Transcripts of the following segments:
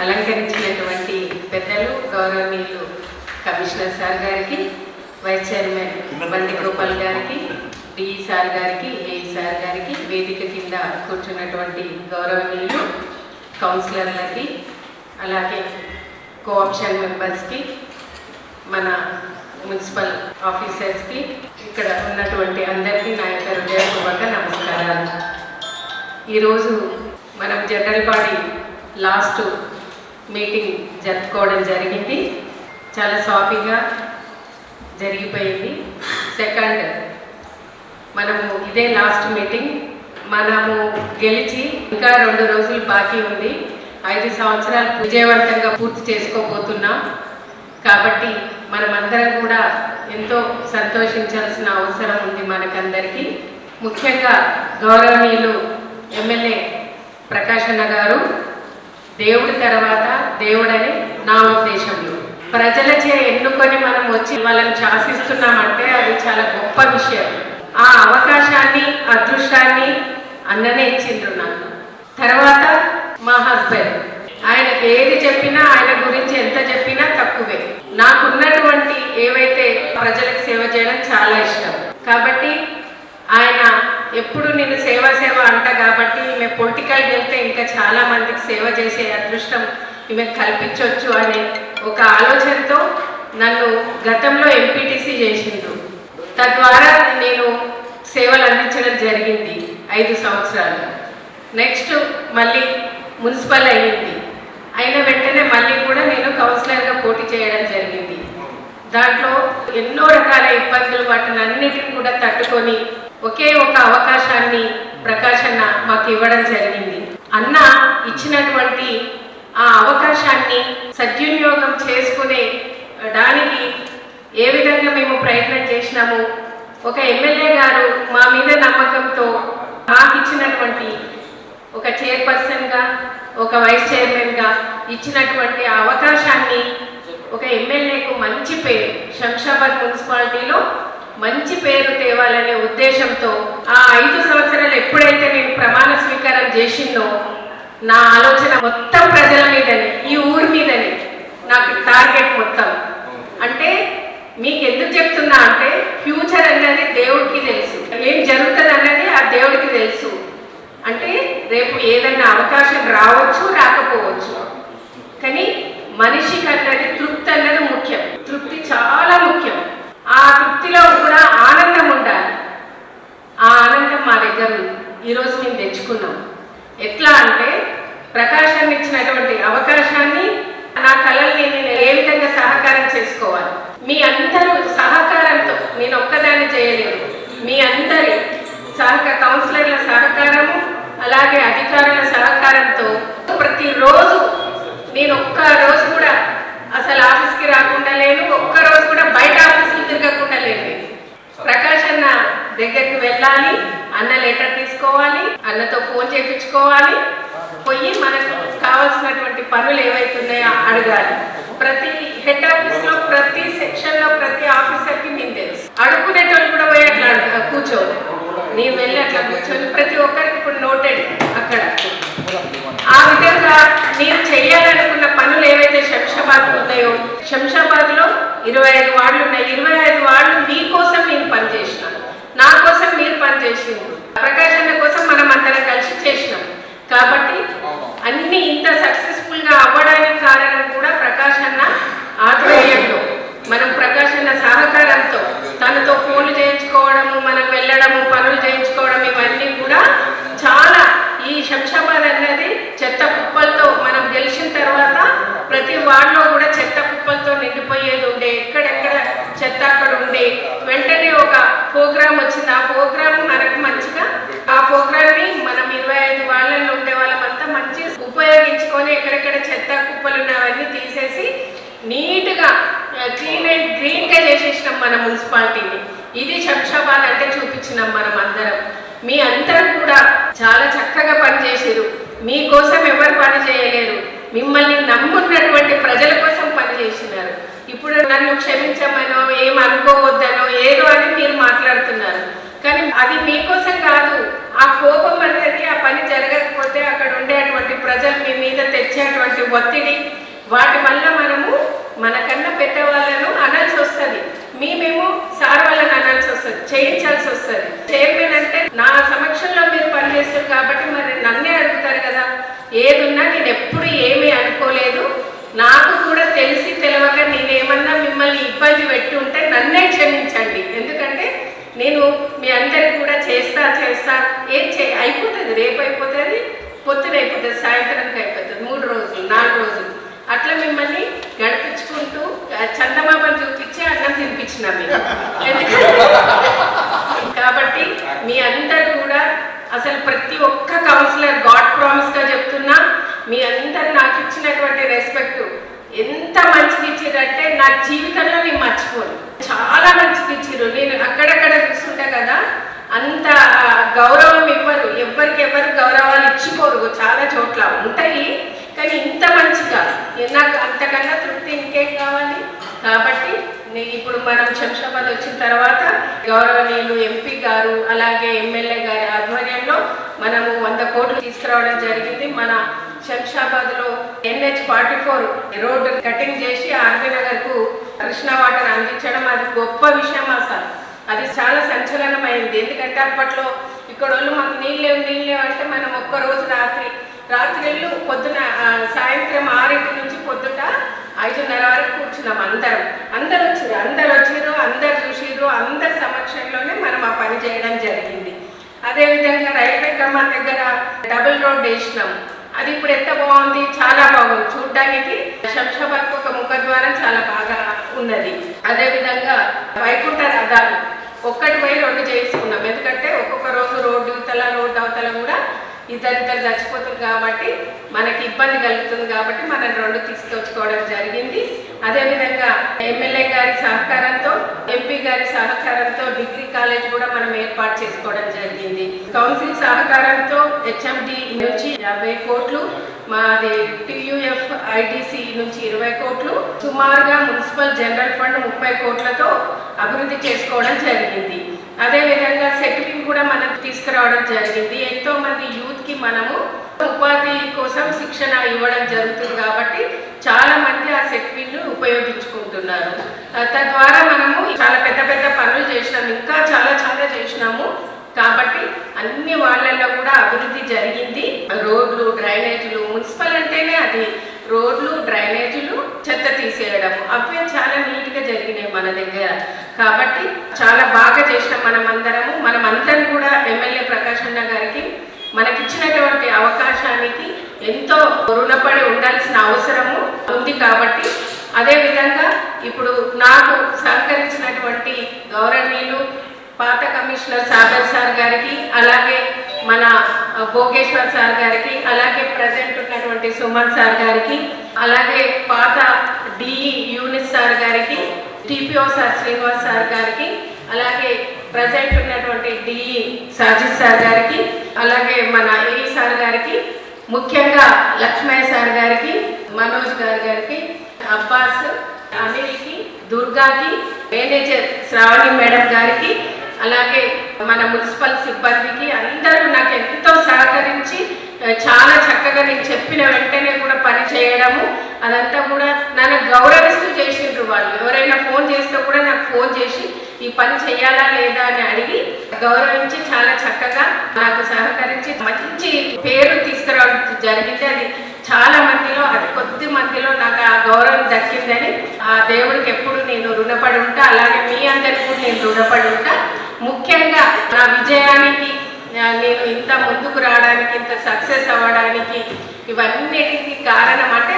అలంకరించినటువంటి పెద్దలు గౌరవనీయులు commissioner sir గారికి, వైస్ చైర్మన్ బండి గోపాల్ గారికి, డిఈ సార్ గారికి, ఏఈ సార్ గారికి, వేదిక కింద కూర్చున్నటువంటి గౌరవనీయులు కౌన్సిలర్లకి, అలాగే కోఆప్షన్ మెంబర్స్కి, మన మున్సిపల్ ఆఫీసర్స్కి, ఇక్కడ ఉన్నటువంటి అందరికీ నా యొక్క హృదయపూర్వక నమస్కారాలు. ఈరోజు మనం జనరల్ బాడీ లాస్ట్ మీటింగ్ జరుపుకోవడం జరిగింది. చాలా సాఫీగా జరిగిపోయింది. సెకండ్, మనము ఇదే లాస్ట్ మీటింగ్. మనము గెలిచి ఇంకా 2 రోజులు బాకీ ఉంది. 5 సంవత్సరాలు విజయవంతంగా పూర్తి చేసుకోబోతున్నాం. కాబట్టి మనమందరం కూడా ఎంతో సంతోషించాల్సిన అవసరం ఉంది మనకందరికీ. ముఖ్యంగా గౌరవనీయులు ఎమ్మెల్యే ప్రకాష్ అన్న గారు దేవుడి తర్వాత దేవుడని నా ఉద్దేశంలో. ప్రజలచే ఎన్నుకొని మనం వచ్చి వాళ్ళని శాసిస్తున్నామంటే అది చాలా గొప్ప విషయం. ఆ అవకాశాన్ని, అదృష్టాన్ని అన్ననే ఇచ్చిండ్రు నాకు. తర్వాత మా హస్బెండ్, ఆయన ఏది చెప్పినా, ఆయన గురించి ఎంత చెప్పినా తక్కువే. నాకున్నటువంటి ఏవైతే ప్రజలకు సేవ చేయడం చాలా ఇష్టం. కాబట్టి ఆయన ఎప్పుడు నేను సేవ అంట. కాబట్టి ఈమె పొలిటికల్కి వెళ్తే ఇంకా చాలా మందికి సేవ చేసే అదృష్టం ఈమె కల్పించవచ్చు అనే ఒక ఆలోచనతో నన్ను గతంలో ఎంపీటీసీ చేసిండు. తద్వారా నేను సేవలు అందించడం జరిగింది 5 సంవత్సరాలు. నెక్స్ట్ మళ్ళీ మున్సిపల్ అయ్యింది. అయిన వెంటనే మళ్ళీ కూడా నేను కౌన్సిలర్గా పోటీ చేయడం జరిగింది. దాంట్లో ఎన్నో రకాల ఇబ్బందులు, వాటిని అన్నిటిని కూడా తట్టుకొని ఒకే ఒక అవకాశాన్ని ప్రకాష్ అన్న మాకు ఇవ్వడం జరిగింది. అన్న ఇచ్చినటువంటి ఆ అవకాశాన్ని సద్వినియోగం చేసుకునే దానికి ఏ విధంగా మేము ప్రయత్నం చేసినాము, ఒక ఎమ్మెల్యే గారు మా మీద నమ్మకంతో మాకు ఇచ్చినటువంటి ఒక చైర్పర్సన్గా, ఒక వైస్ చైర్మన్గా ఇచ్చినటువంటి ఆ అవకాశాన్ని, ఒక ఎమ్మెల్యేకు మంచి పేరు, శంషాబాద్ మున్సిపాలిటీలో మంచి పేరు తేవాలనే ఉద్దేశంతో ఆ 5 సంవత్సరాలు ఎప్పుడైతే నేను ప్రమాణ స్వీకారం చేసిందో నా ఆలోచన మొత్తం ప్రజల మీదనే, ఈ ఊరి మీదనే నాకు టార్గెట్ మొత్తం. అంటే మీకు ఎందుకు చెప్తున్నా అంటే, ఫ్యూచర్ అన్నది దేవుడికి తెలుసు, ఏం జరుగుతుంది అన్నది ఆ దేవుడికి తెలుసు. అంటే రేపు ఏదన్నా అవకాశం రావచ్చు, రాకపోవచ్చు. కానీ మనిషికి అన్నది తృప్తి అన్నది ముఖ్యం. తృప్తి చాలా ముఖ్యం. ఆ తృప్తిలో కూడా ఆనందం ఉండాలి. ఆ ఆనందం మా దగ్గర ఈరోజు మేము తెచ్చుకున్నాం. ఎట్లా అంటే, ప్రకాశాన్ని ఇచ్చినటువంటి అవకాశాన్ని, నా కళల్ని నేను ఏ విధంగా సహకారం చేసుకోవాలి, మీ అందరూ సహకారంతో, నేను ఒక్కదాన్ని చేయలేదు, మీ అందరి కౌన్సిలర్ల సహకారము, అలాగే అధికారుల సహకారంతో ప్రతిరోజు నేను ఒక్క రోజు కూడా అసలు ఆఫీస్కి రాకుండా లేను, ఒక్కరోజు కూడా బయట ఆఫీసులు తిరగకుండా లేను. ప్రకాష్ అన్న దగ్గరికి వెళ్ళాలి, అన్న లెటర్ తీసుకోవాలి, అన్నతో ఫోన్ చేయించుకోవాలి, పోయి మనకు కావాల్సినటువంటి పనులు ఏవైతున్నాయో అడగాలి. ప్రతి హెడ్ ఆఫీస్లో, ప్రతి సెక్షన్లో, ప్రతి ఆఫీసర్కి నేను తెలుసు. అడుగునేటోళ్ళు కూడా పోయి అట్లా కూర్చోవాలి, నేను వెళ్ళి అట్లా కూర్చొని ప్రతి ఒక్కరికి ఇప్పుడు నోటెడ్ అక్కడ. ఆ విధంగా నేను చేయాలనుకున్న పనులు ఏవైతే శంషాబాద్ ఉన్నాయో, శంషాబాద్లో 25 వార్డులు ఉన్నాయి. 25 వార్డులు మీకోసం నేను పనిచేసినాను, నా కోసం మీరు పనిచేసింది, ప్రకాష్ అన్న కోసం మనం అందరం కలిసి చేసినాం. కాబట్టి అన్ని ఇంత సక్సెస్ఫుల్గా అవ్వడానికి కారణం కూడా ప్రకాష్ అన్న ఆధ్వర్యంలో, మనం ప్రకాష్ అన్న సహకారంతో, తనతో ఫోన్లు చేయించుకోవడము, మనం వెళ్ళడము, పనులు చేయించుకోవడం, ఇవన్నీ కూడా చాలా. ఈ శంషాబాద్ అన్నది చెత్త కుప్పలతో, మనం గెలిచిన తర్వాత ప్రతి వార్డులో కూడా చెత్త కుప్పలతో నిండిపోయేది ఉండే. ఎక్కడెక్కడ చెత్త అక్కడ ఉండే. వెంటనే ఒక ప్రోగ్రామ్ వచ్చింది. ఆ ప్రోగ్రామ్ మనకు మంచిగా, ఆ ప్రోగ్రామ్ని మనం 25 వార్డులలో ఉండే వాళ్ళమంతా మంచిగా ఉపయోగించుకొని ఎక్కడెక్కడ చెత్త కుప్పలు ఉన్నవన్నీ తీసేసి నీట్గా క్లీన్ అండ్ గ్రీన్గా చేసేసినాం మన మున్సిపాలిటీని. ఇది శంషాబాద్ అంటే చూపించినాం మనం అందరం. మీ అందరూ కూడా చాలా చక్కగా పనిచేసారు. మీకోసం ఎవరు పని చేయలేరు, మిమ్మల్ని నమ్మున్నటువంటి ప్రజల కోసం పనిచేసినారు. ఇప్పుడు నన్ను క్షమించమనో, ఏమనుకోవద్దనో, ఏదో అని మీరు మాట్లాడుతున్నారు. కానీ అది మీకోసం కాదు. ఆ కోపం అనేది ఆ పని జరగకపోతే అక్కడ ఉండేటువంటి ప్రజలు మీ మీద తెచ్చేటువంటి ఒత్తిడి, వాటి వల్ల మనము మనకన్నా పెట్టే వాళ్ళను అనాల్సి వస్తుంది. మేమేమో సార్ వాళ్ళని అనాల్సి వస్తుంది, చేయించాల్సి వస్తుంది. చైర్మన్ అంటే నా సమక్షంలో మీరు పనిచేస్తారు కాబట్టి మరి నన్నే అడుగుతారు కదా. ఏదున్నా నేను ఎప్పుడు ఏమీ అనుకోలేదు. నాకు కూడా తెలిసి తెలవక నేనేమన్నా మిమ్మల్ని ఇబ్బంది పెట్టి ఉంటే నన్నే క్షమించండి. ఎందుకంటే నేను మీ అందరికి కూడా చేస్తా అయిపోతుంది. రేపు అయిపోతుంది, పొద్దున అయిపోతుంది, సాయంత్రానికి అయిపోతుంది, 3 రోజులు 4 రోజులు అట్లా మిమ్మల్ని గడిపించుకుంటూ చందమామను చూపించి అన్నం తినిపించినా మీరు. కాబట్టి మీ అందరు కూడా అసలు ప్రతి ఒక్క కౌన్సిలర్ గాడ్ ప్రామిస్గా చెప్తున్నా, మీ అందరు నాకు ఇచ్చినటువంటి రెస్పెక్ట్ ఎంత మంచిగా ఇచ్చిరంటే నా జీవితంలో నేను మర్చిపోను. చాలా మంచిగా ఇచ్చిర్రు. నేను అక్కడక్కడ చూస్తుంటా కదా, అంత గౌరవం ఇవ్వరు, ఎవరు గౌరవాలు ఇచ్చిపోరు. చాలా చోట్ల ఉంటాయి కానీ ఇంత మంచిగా నాకు అంతకన్నా తృప్తి ఇంకేం కావాలి. కాబట్టి ఇప్పుడు మనం శంషాబాద్ వచ్చిన తర్వాత గౌరవనీయులు ఎంపీ గారు అలాగే ఎమ్మెల్యే గారి ఆధ్వర్యంలో మనము 100 కోట్లు తీసుకురావడం జరిగింది. మన శంషాబాద్లో NH44 రోడ్డు కటింగ్ చేసి ఆర్బీ నగర్కు కృష్ణా వాటర్ అందించడం అది గొప్ప విషయం. అసలు అది చాలా సంచలనమైంది. ఎందుకంటే అప్పట్లో ఇక్కడ వాళ్ళు మాకు నీళ్ళు లేవు అంటే మనం ఒక్కరోజు రాత్రిళ్ళు పొద్దున సాయంత్రం 6 నుంచి పొద్దుట 5:30 వరకు కూర్చున్నాం. అందరు వచ్చిర్రు, అందరు చూసిర్రు, అందరి సమక్షంలోనే మనం ఆ పని చేయడం జరిగింది. అదేవిధంగా రైల్వే కమాన్ దగ్గర డబుల్ రోడ్ వేసినాం. అది ఇప్పుడు ఎంత బాగుంది, చాలా బాగుంది చూడ్డానికి. శంషాబాద్కు ఒక ముఖద్వారం చాలా బాగా ఉన్నది. అదేవిధంగా వైకుంఠ రథాలు 1 పోయి 2 చేసుకున్నాం. ఎందుకంటే ఒక్కొక్క రోజు రోడ్డు అవతల కూడా ఇద్దరు చచ్చిపోతుంది కాబట్టి మనకి ఇబ్బంది కలుగుతుంది కాబట్టి మనం 2 తీసుకొచ్చుకోవడం జరిగింది. అదేవిధంగా ఎమ్మెల్యే గారి సహకారంతో ఎంపీ గారి సహకారంతో డిగ్రీ కాలేజ్ కూడా మనం ఏర్పాటు చేసుకోవడం జరిగింది. కౌన్సిల్ సహకారంతో HMD నుంచి 50 కోట్లు, మాది TUF IDC నుంచి 20 కోట్లు, సుమారుగా మున్సిపల్ జనరల్ ఫండ్ 30 కోట్లతో అభివృద్ధి చేసుకోవడం జరిగింది. అదేవిధంగా సెటిలింగ్ కూడా మనం తీసుకురావడం జరిగింది. ఎంతో మంది యూత్కి మనము ఉపాధి కోసం శిక్షణ ఇవ్వడం జరుగుతుంది కాబట్టి చాలా మంది ఆ సెటిల్ను ఉపయోగించుకుంటున్నారు. తద్వారా మనము చాలా పెద్ద పనులు చేసినాము, ఇంకా చాలా చేసినాము. కాబట్టి అన్ని వాళ్ళల్లో కూడా అభివృద్ధి జరిగింది. రోడ్లు, డ్రైనేజీలు, మున్సిపల్ అంటేనే అది రోడ్లు, డ్రైనేజీలు, చెత్త తీసేయడం అవే చాలా నీట్గా జరిగినాయి మన దగ్గర. కాబట్టి చాలా బాగా చేసినాం మనమందరం కూడా. ఎమ్మెల్యే ప్రకాష్ అన్న గారికి మనకిచ్చినటువంటి అవకాశానికి ఎంతో రుణపడి ఉండాల్సిన అవసరము ఉంది. కాబట్టి అదేవిధంగా ఇప్పుడు నాకు సహకరించినటువంటి గౌరవనీయులు పాత కమిషనర్ సాగర్ సార్ గారికి, అలాగే మన భోగేశ్వర్ సార్ గారికి, అలాగే ప్రజెంట్ ఉన్నటువంటి సుమన్ సార్ గారికి, అలాగే పాత డిఈ యూనిస్ సార్ గారికి, TPO సార్ శ్రీనివాస్ సార్ గారికి, అలాగే ప్రజెంట్ ఉన్నటువంటి డిఈ సాజిద్ సార్ గారికి, అలాగే మన ఏఈ సార్ గారికి, ముఖ్యంగా లక్ష్మయ్య సార్ గారికి, మనోజ్ గారికి, అబ్బాస్, అనిల్కి, దుర్గాకి, మేనేజర్ శ్రావణి మేడం గారికి, అలాగే మన మున్సిపల్ సిబ్బందికి అందరూ నాకు ఎంతో సహకరించి చాలా చక్కగా నేను చెప్పిన వెంటనే కూడా పని చేయడము అదంతా కూడా నన్ను గౌరవిస్తూ చేసిండ్రు. వాళ్ళు ఎవరైనా ఫోన్ చేస్తే కూడా నాకు ఫోన్ చేసి ఈ పని చేయాలా లేదా అని అడిగి గౌరవించి చాలా చక్కగా నాకు సహకరించి మంచి పేరు తీసుకురావడం జరిగింది. అది చాలా మందిలో, అది కొద్ది మందిలో నాకు ఆ గౌరవం దక్కిందని ఆ దేవుడికి ఎప్పుడు నేను రుణపడి ఉంటా. అలాగే మీ అందరికీ కూడా నేను రుణపడి ఉంటా. ముఖ్యంగా నా విజయానికి, నేను ఇంత ముందుకు రావడానికి, ఇంత సక్సెస్ అవ్వడానికి ఇవన్నిటికీ కారణం అంటే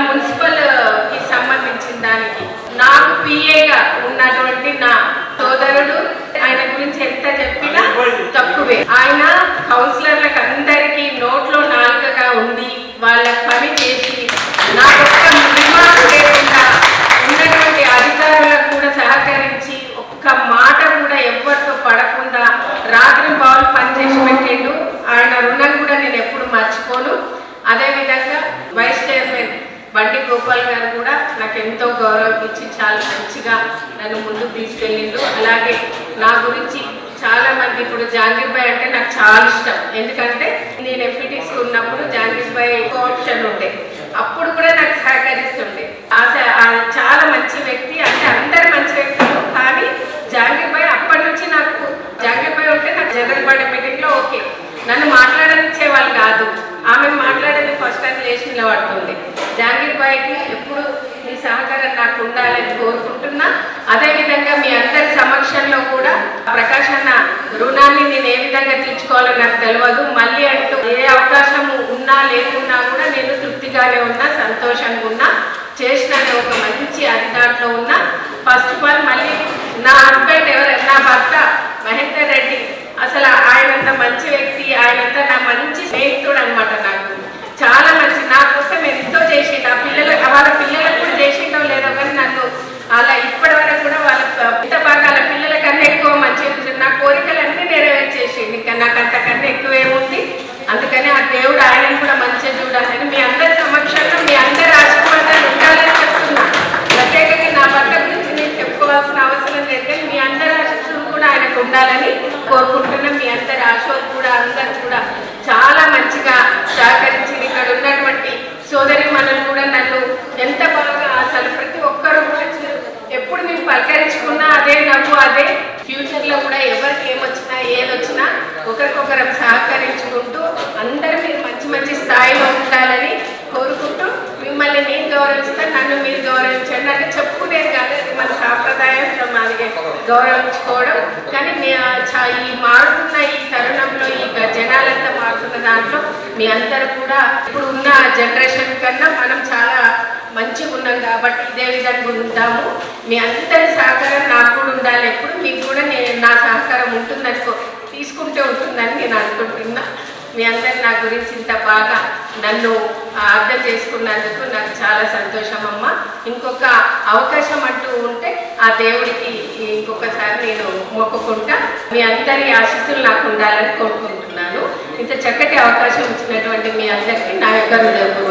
మున్సిపల్కి సంబంధించిన దానికి నాకు పిఏగా ఉన్నటువంటి నా సోదరుడు, ఆయన గురించి ఎంత చెప్పినా తక్కువే. ఆయన కౌన్సిలర్లకు అందరికీ నోట్లో నాలుకగా ఉండి వాళ్ళ పని చేసి నాకు ఒక్క రిమార్క్ లేకుండా ఉన్నటువంటి అధికారులకు కూడా సహకరించి ఒక్క మాట కూడా ఎవరితో పడకుండా రాత్రి బావులు పనిచేసి పెట్టిండు. ఆయన రుణం కూడా నేను ఎప్పుడు మర్చిపోను. అదేవిధంగా వైస్ చైర్మన్ బండి గోపాల్ గారు కూడా నాకు ఎంతో గౌరవం ఇచ్చి చాలా మంచిగా నన్ను ముందుకు తీసుకెళ్ళిండు. అలాగే నా గురించి చాలా మంది ఇప్పుడు జాంగీర్ భాయ్ అంటే నాకు చాలా ఇష్టం. ఎందుకంటే నేను ఎఫ్ఈటీస్ ఉన్నప్పుడు జాంగీర్ భాయ్ ఆప్షన్ ఉండే, అప్పుడు కూడా నాకు సహకరిస్తుండే. చాలా మంచి వ్యక్తి, అంటే అందరు మంచి వ్యక్తులు, కానీ జాంగీర్ భాయ్ అప్పటి నుంచి నాకు జాంగీర్ భాయ్ ఉంటే నాకు జనరల్ బాడీ మీటింగ్లో ఓకే, నన్ను మాట్లాడనిచ్చే వాళ్ళు కాదు, ఆమె మాట్లాడేది ఫస్ట్ టైం లేచి నిలబడుతుంది. జాంగీర్ భాయ్కి ఎప్పుడు మీ సహకారం నాకు ఉండాలని కోరుకుంటున్నా. అదేవిధంగా మీ అందరి సమక్షంలో కూడా ప్రకాష్ అన్న రుణాన్ని నేను ఏ విధంగా తీర్చుకోవాలో నాకు తెలియదు. మళ్ళీ అంటూ ఏ అవకాశం ఉన్నా లేకున్నా కూడా నేను తృప్తిగానే ఉన్నా, సంతోషంగా ఉన్నా, చేసిన ఒక మంచి అది దాంట్లో ఉన్నా. ఫస్ట్ ఆఫ్ ఆల్ మళ్ళీ నా హస్బెండ్ నా భర్త మహేందర్ రెడ్డి, అసలు ఆయనంత మంచి వ్యక్తి, ఆయనంతా నా మంచి స్నేహితుడు అనమాట. నాకు చాలా మంచి, నా కోసం ఎంతో చేసిండు. వాళ్ళ పిల్లలకు కూడా చేసిండో లేదో కానీ నన్ను అలా ఇప్పటి వరకు కూడా వాళ్ళ ఇంత బాగా వాళ్ళ పిల్లల కన్నా ఎక్కువ మంచి నా కోరికలన్నీ నెరవేర్చేసిండు. ఇంకా నాకు అంతకన్నా ఎక్కువ ఏముంది. అందుకని ఆ దేవుడు ఆయనను కూడా మంచిగా చూడాలని మీ అందరి సమక్షంలో మీ అందరి ఆశీర్వాదాలు ఉండాలని చెప్తున్నా. ప్రత్యేకంగా నా భర్త గురించి నేను చెప్పుకోవాల్సిన అవసరం లేదు, కానీ మీ అందరి ఆశీస్సులు కూడా ఆయనకు ఉండాలని కోరుకుంటున్నా. మీ అందరి ఆశలు కూడా అందరు కూడా చాలా మంచిగా సహకరించింది. ఇక్కడ ఉన్నటువంటి సోదరి మనలు కూడా నన్ను ఎంత బాగా, అసలు ప్రతి ఒక్కరు కూడా ఎప్పుడు మేము పలకరించుకున్నా అదే నవ్వు, అదే ఫ్యూచర్లో కూడా ఎవరికి ఏమొచ్చినా ఏదొచ్చినా ఒకరికొకరు సహకరించుకుంటూ అందరూ మీరు మంచి మంచి స్థాయిలో ఉండాలని కోరుకుంటూ, మిమ్మల్ని నేను గౌరవిస్తాను, నన్ను మీరు గౌరవించండి అంటే చెప్పుకునేది కాదు, అది మన సాంప్రదాయం, మాది గౌరవించుకోవడం. కానీ ఈ మారుతున్న ఈ తరుణంలో ఈ జనాలంతా మారుతున్న దాంట్లో మీ అందరూ కూడా ఇప్పుడు ఉన్న జనరేషన్ కన్నా మనం చాలా మంచిగా ఉన్నాం కాబట్టి ఇదే విధంగా ఉంటాము. మీ అందరి సహకారం నాకు కూడా ఉండాలి, ఎప్పుడు మీకు కూడా నా సహకారం ఉంటుందని తీసుకుంటే ఉంటుందని నేను అనుకుంటున్నా. మీ అందరు నా గురించి ఇంత బాగా నన్ను అర్థం చేసుకున్నందుకు నాకు చాలా సంతోషం అమ్మ. ఇంకొక అవకాశం అంటూ ఉంటే ఆ దేవుడికి ఇంకొకసారి నేను మొక్కుకుంటా. మీ అందరి ఆశీస్సులు నాకు ఉండాలని కోరుకుంటున్నాను. ఇంత చక్కటి అవకాశం ఇచ్చినటువంటి మీ అందరికీ నా యొక్క హృదయపూర్వక